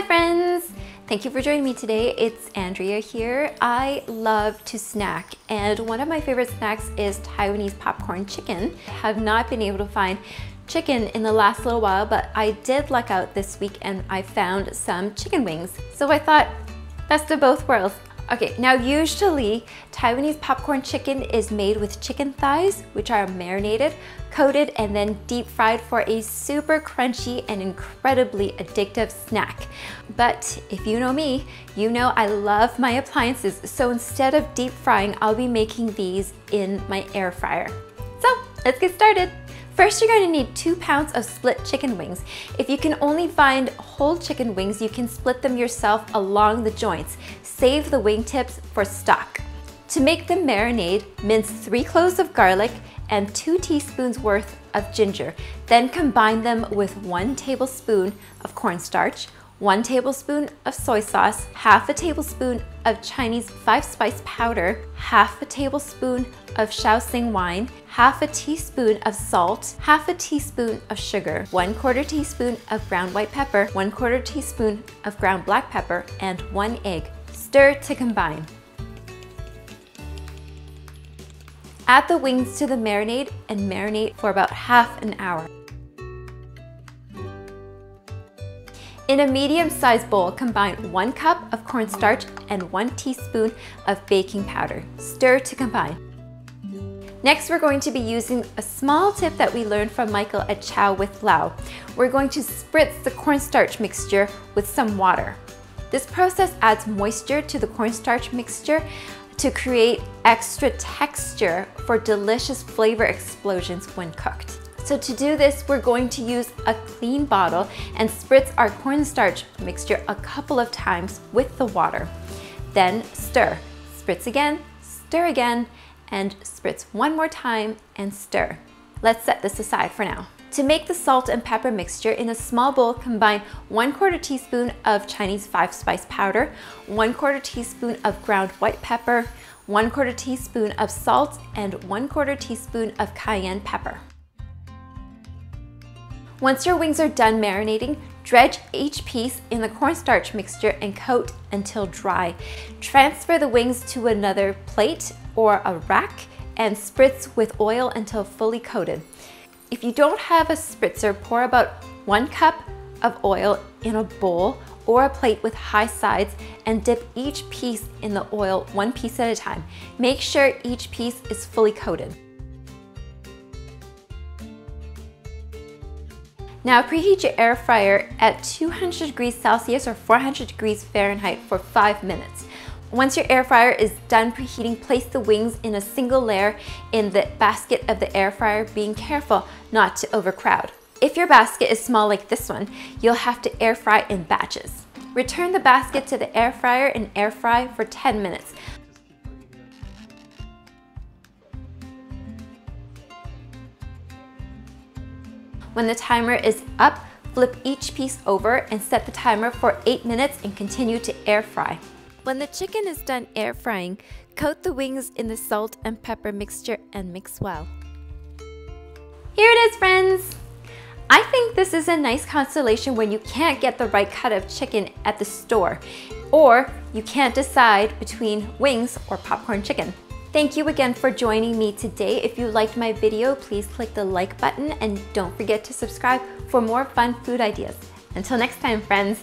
Hi friends! Thank you for joining me today. It's Andrea here. I love to snack, and one of my favorite snacks is Taiwanese popcorn chicken. I have not been able to find chicken in the last little while, but I did luck out this week and I found some chicken wings. So I thought, best of both worlds. Okay, now usually Taiwanese popcorn chicken is made with chicken thighs, which are marinated, coated, and then deep fried for a super crunchy and incredibly addictive snack. But if you know me, you know I love my appliances, so instead of deep frying, I'll be making these in my air fryer. So let's get started. First, you're going to need 2 pounds of split chicken wings. If you can only find whole chicken wings, you can split them yourself along the joints. Save the wingtips for stock. To make the marinade, mince 3 cloves of garlic and 2 teaspoons worth of ginger. Then combine them with 1 tablespoon of cornstarch, 1 tablespoon of soy sauce, half a tablespoon of Chinese 5-spice powder, half a tablespoon of shaoxing wine, half a teaspoon of salt, half a teaspoon of sugar, 1/4 teaspoon of ground white pepper, 1/4 teaspoon of ground black pepper, and 1 egg. Stir to combine. Add the wings to the marinade and marinate for about half an hour. In a medium-sized bowl, combine 1 cup of cornstarch and 1 teaspoon of baking powder. Stir to combine. Next, we're going to be using a small tip that we learned from Michael at Chow with Lau. We're going to spritz the cornstarch mixture with some water. This process adds moisture to the cornstarch mixture to create extra texture for delicious flavor explosions when cooked. So to do this, we're going to use a clean bottle and spritz our cornstarch mixture a couple of times with the water. Then stir, spritz again, stir again, and spritz one more time and stir. Let's set this aside for now. To make the salt and pepper mixture, in a small bowl, combine 1/4 teaspoon of Chinese 5-spice powder, 1/4 teaspoon of ground white pepper, 1/4 teaspoon of salt, and 1/4 teaspoon of cayenne pepper. Once your wings are done marinating, dredge each piece in the cornstarch mixture and coat until dry. Transfer the wings to another plate or a rack and spritz with oil until fully coated. If you don't have a spritzer, pour about 1 cup of oil in a bowl or a plate with high sides and dip each piece in the oil 1 piece at a time. Make sure each piece is fully coated. Now preheat your air fryer at 200 degrees Celsius or 400 degrees Fahrenheit for 5 minutes. Once your air fryer is done preheating, place the wings in a single layer in the basket of the air fryer, being careful not to overcrowd. If your basket is small like this one, you'll have to air fry in batches. Return the basket to the air fryer and air fry for 10 minutes. When the timer is up, flip each piece over and set the timer for 8 minutes and continue to air fry. When the chicken is done air frying, coat the wings in the salt and pepper mixture and mix well. Here it is, friends! I think this is a nice consolation when you can't get the right cut of chicken at the store, or you can't decide between wings or popcorn chicken. Thank you again for joining me today. If you liked my video, please click the like button and don't forget to subscribe for more fun food ideas. Until next time, friends.